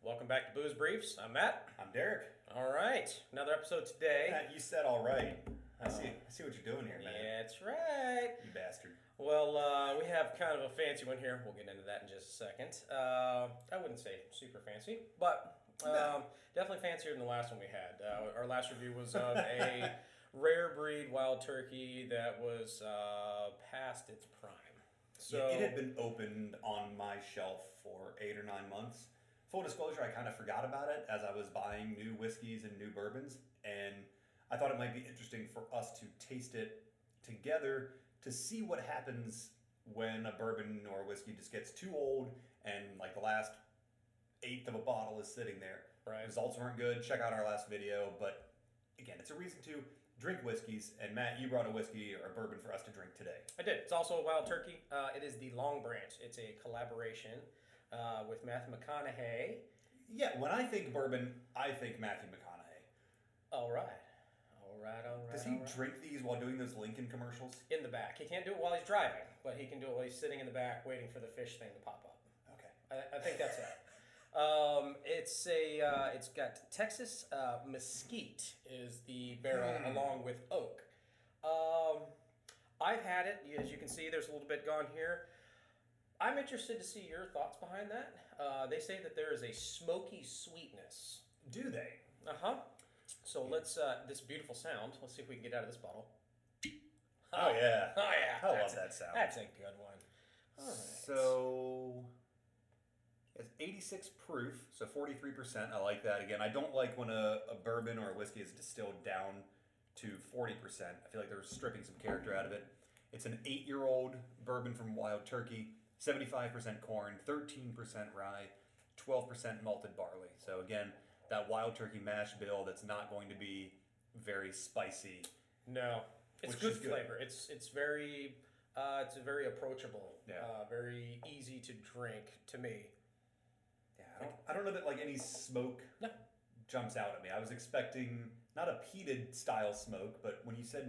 Welcome back to Booze Briefs. I'm Matt. I'm Derek. All right, another episode today. Matt, you said all right. I see what you're doing here, man. That's right. You bastard. Well, we have kind of a fancy one here. We'll get into that in just a second. I wouldn't say super fancy, but definitely fancier than the last one we had. Our last review was of a rare breed wild turkey that was past its prime. So Yeah, it had been opened on my shelf for 8 or 9 months. Full disclosure, I kind of forgot about it as I was buying new whiskeys and new bourbons, and I thought it might be interesting for us to taste it together to see what happens when a bourbon or a whiskey just gets too old and like the last eighth of a bottle is sitting there. Right. Results weren't good. Check out our last video, but again, it's a reason to drink whiskeys. And Matt, you brought a whiskey or a bourbon for us to drink today. I did. It's also a wild turkey. It is the Long Branch. It's a collaboration with Matthew McConaughey. Yeah, when I think bourbon, I think Matthew McConaughey. All right. Does he drink these while doing those Lincoln commercials? In the back. He can't do it while he's driving, but he can do it while he's sitting in the back waiting for the fish thing to pop up. Okay. I think that's it. It's got Texas Mesquite is the barrel along with oak. I've had it. As you can see, there's a little bit gone here. I'm interested to see your thoughts behind that. They say that there is a smoky sweetness. Do they? Uh-huh. So let's, this beautiful sound, let's see if we can get out of this bottle. Oh, yeah. Oh, yeah. I love that sound. That's a good one. All right. So, it's 86 proof, so 43%. I like that. Again, I don't like when a bourbon or a whiskey is distilled down to 40%. I feel like they're stripping some character out of it. It's an 8-year-old bourbon from Wild Turkey, 75% corn, 13% rye, 12% malted barley. So again, that Wild Turkey mash bill that's not going to be very spicy. No, it's Which good is good. flavor. It's very approachable. Yeah. Very easy to drink to me. Yeah, I don't know that like any smoke No. jumps out at me. I was expecting not a peated style smoke, but when you say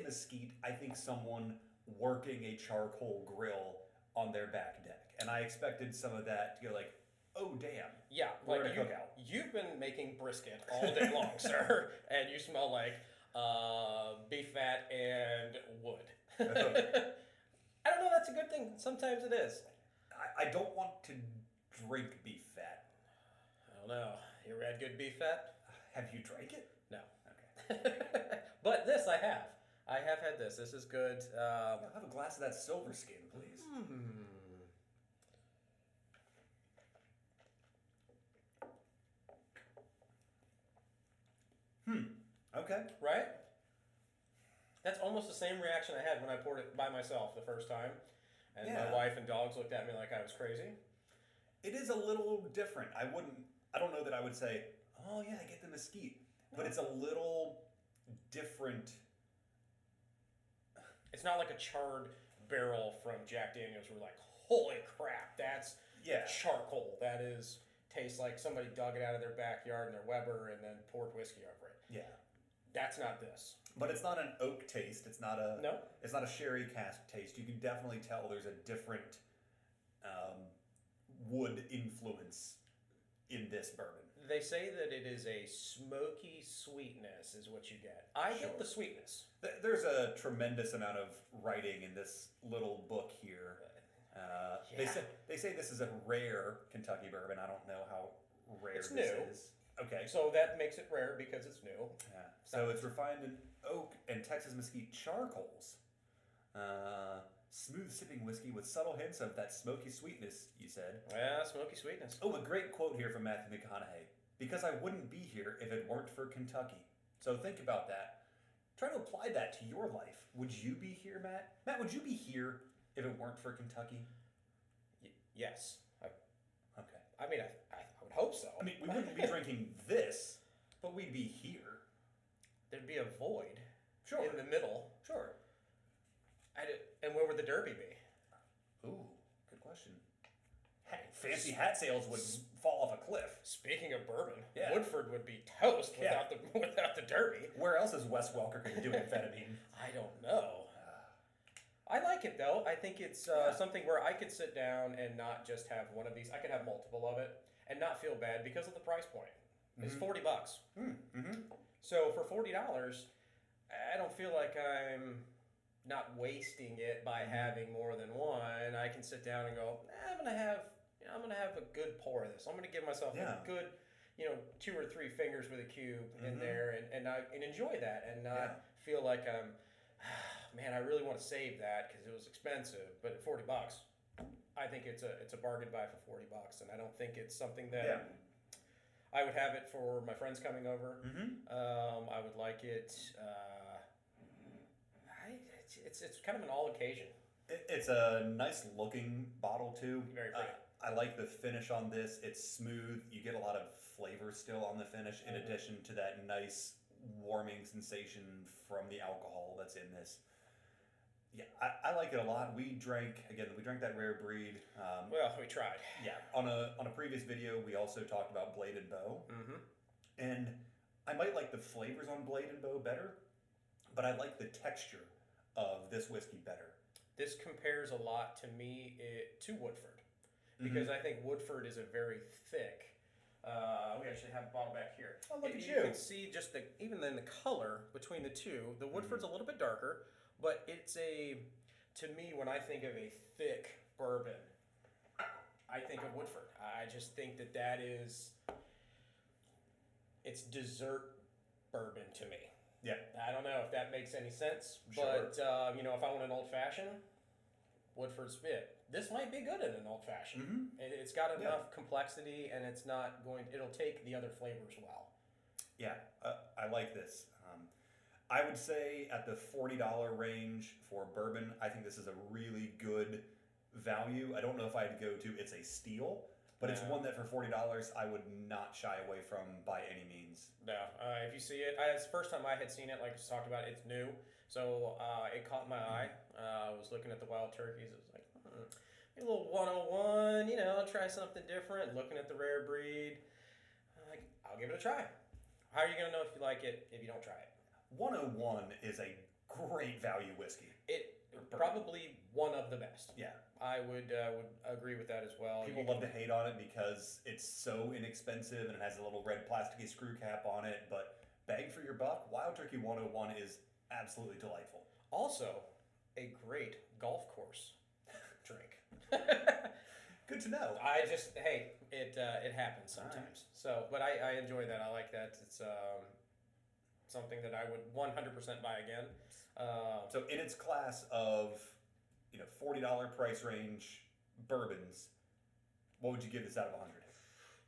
mesquite, I think someone working a charcoal grill on their back deck, and I expected some of that to go like, oh damn. Yeah, We're like at a cookout. you've been making brisket all day long, sir, and you smell like beef fat and wood. I don't know. That's a good thing. Sometimes it is. I don't want to drink beef fat. I don't know. You ever had good beef fat? Have you drank it? No. Okay. But this I have. I have had this. This is good. I'll have a glass of that silver skin, please. Okay. Right? That's almost the same reaction I had when I poured it by myself the first time. And Yeah. my wife and dogs looked at me like I was crazy. It is a little different. I don't know that I would say, oh yeah, I get the mesquite. But it's a little different. It's not like a charred barrel from Jack Daniels where we're like, holy crap, that's Yeah. charcoal. That is tastes like somebody dug it out of their backyard in their Weber and then poured whiskey over it. Yeah. That's not this. But it's not an oak taste. It's not a No. It's not a sherry cask taste. You can definitely tell there's a different wood influence in this bourbon. They say that it is a smoky sweetness is what you get. I Sure. get the sweetness. There's a tremendous amount of writing in this little book here. Yeah. They say this is a rare Kentucky bourbon. I don't know how rare It's this new. is. Okay. So that makes it rare because it's new. Yeah. So it's refined in oak and Texas mesquite charcoals. Smooth sipping whiskey with subtle hints of that smoky sweetness, you said. Yeah, smoky sweetness. Oh, a great quote here from Matthew McConaughey. Because I wouldn't be here if it weren't for Kentucky. So think about that. Try to apply that to your life. Would you be here, Matt? Matt, would you be here if it weren't for Kentucky? Yes. Okay. I mean, I would hope so. I mean, we wouldn't be drinking this, but we'd be here. There'd be a void Sure. in the middle. Sure. And where would the Derby be? Ooh, good question. Fancy hat sales would fall off a cliff. Speaking of bourbon, Yeah. Woodford would be toast Yeah. without the Derby. Where else is Wes Welker going to do amphetamine? I don't know. I like it though. I think it's Yeah. something where I could sit down and not just have one of these. I could have multiple of it. and not feel bad because of the price point. It's $40. Mm-hmm. So for $40, I don't feel like I'm not wasting it by having more than one. I can sit down and go, I'm gonna have a good pour of this. I'm gonna give myself a good, 2 or 3 fingers with a cube in there, and enjoy that, and not feel like I'm, man, I really want to save that because it was expensive. But at $40, I think it's a bargain buy for $40, and I don't think it's something that I would have it for my friends coming over. I would like it. It's kind of an all occasion. It's a nice looking bottle too. Very pretty. I like the finish on this. It's smooth. You get a lot of flavor still on the finish, in addition to that nice warming sensation from the alcohol that's in this. Yeah, I like it a lot. We drank that rare breed. Well, we tried. Yeah, on a previous video, we also talked about Blade and Bow, and I might like the flavors on Blade and Bow better, but I like the texture of this whiskey better. This compares a lot to me to Woodford, because I think Woodford is a very thick. We actually have a bottle back here. Oh, look at you! You can see just even in the color between the two. The Woodford's a little bit darker, but to me, when I think of a thick bourbon, I think of Woodford. I just think that is, it's dessert bourbon to me. Yeah. I don't know if that makes any sense, Sure. but if I want an old fashioned, Woodford's it. This might be good in an old fashioned. It's got enough complexity, and it'll take the other flavors well. Yeah, I like this. I would say at the $40 range for bourbon, I think this is a really good value. I don't know if I'd go to it's a steal, but it's one that for $40 I would not shy away from by any means. No, if you see it, it's the first time I had seen it, like I just talked about, it's new. So it caught my eye. I was looking at the wild turkeys. It was like, maybe a little 101, try something different. Looking at the rare breed. I'm like, I'll give it a try. How are you going to know if you like it if you don't try it? 101 is a great value whiskey. Probably one of the best. Yeah. I would agree with that as well. People love to hate on it because it's so inexpensive and it has a little red plasticky screw cap on it, but bang for your buck, Wild Turkey 101 is absolutely delightful. Also, a great golf course drink. Good to know. It happens sometimes. Right. So, but I enjoy that. I like that. It's something that I would 100% buy again. So in its class of, $40 price range bourbons, what would you give this out of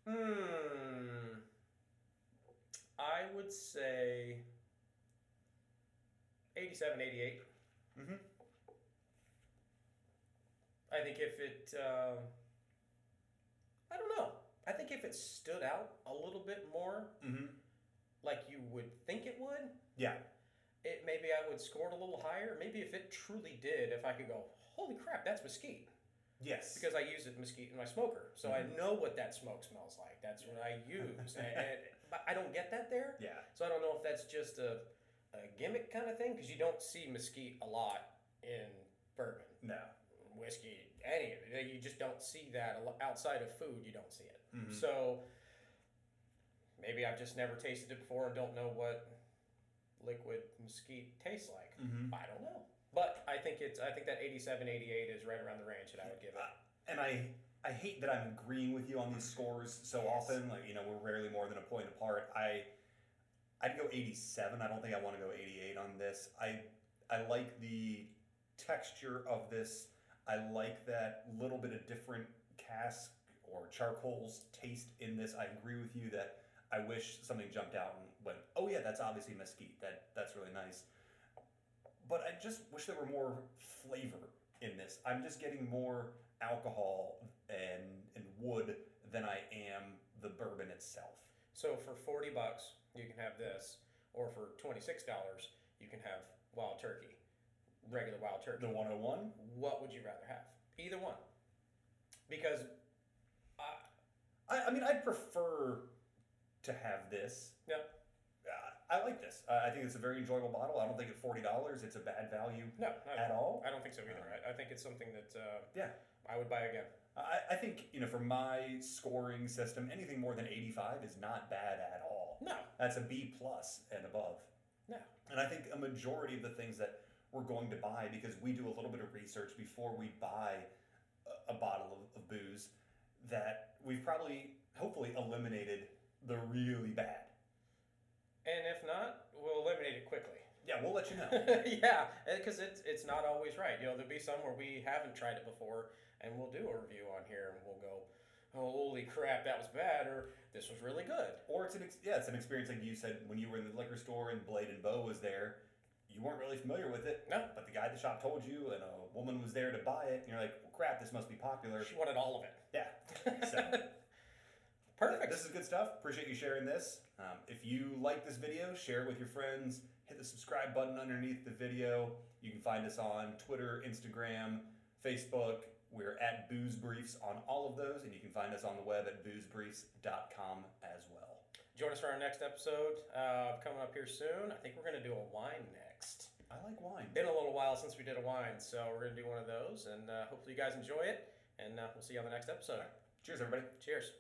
100? I would say 87, 88. I think if it, I don't know. I think if it stood out a little bit more, like you would think it would, maybe I would score it a little higher. Maybe if it truly did, if I could go, holy crap, that's mesquite. Yes. Because I use mesquite in my smoker, so I know what that smoke smells like. That's what I use, but I don't get that there. Yeah. So I don't know if that's just a gimmick kind of thing, because you don't see mesquite a lot in bourbon. No. Whiskey, any of it. You just don't see that outside of food. You don't see it. So maybe I've just never tasted it before and don't know what liquid mesquite tastes like. I don't know. But I think that 87, 88 is right around the range that I would give it. And I hate that I'm agreeing with you on these scores so often. Like, we're rarely more than a point apart. I'd go 87. I don't think I want to go 88 on this. I like the texture of this. I like that little bit of different cask or charcoal's taste in this. I agree with you that I wish something jumped out and went, oh yeah, that's obviously mesquite. That's really nice. But I just wish there were more flavor in this. I'm just getting more alcohol and wood than I am the bourbon itself. So for $40, you can have this, or for $26, you can have Wild Turkey, regular Wild Turkey. The 101? What would you rather have? Either one. Because I'd prefer to have this. Yeah. I like this. I think it's a very enjoyable bottle. I don't think at $40 it's a bad value at all. I don't think so either. I think it's something that I would buy again. I think, for my scoring system, anything more than 85 is not bad at all. No. That's a B plus and above. No. And I think a majority of the things that we're going to buy, because we do a little bit of research before we buy a bottle of booze, that we've probably, hopefully, eliminated the really bad. And if not, we'll eliminate it quickly. Yeah, we'll let you know. Yeah, because it's not always right. There'll be some where we haven't tried it before, and we'll do a review on here, and we'll go, oh, holy crap, that was bad, or this was really good. Or it's an experience like you said when you were in the liquor store and Blade and Bow was there. You weren't really familiar with it. No. But the guy at the shop told you, and a woman was there to buy it, and you're like, well, crap, this must be popular. She wanted all of it. Yeah. So, perfect. This is good stuff. Appreciate you sharing this. If you like this video, share it with your friends. Hit the subscribe button underneath the video. You can find us on Twitter, Instagram, Facebook. We're at Booze Briefs on all of those, and you can find us on the web at boozebriefs.com as well. Join us for our next episode coming up here soon. I think we're going to do a wine next. I like wine. Been a little while since we did a wine, so we're going to do one of those, and hopefully you guys enjoy it, and we'll see you on the next episode. Cheers, everybody. Cheers.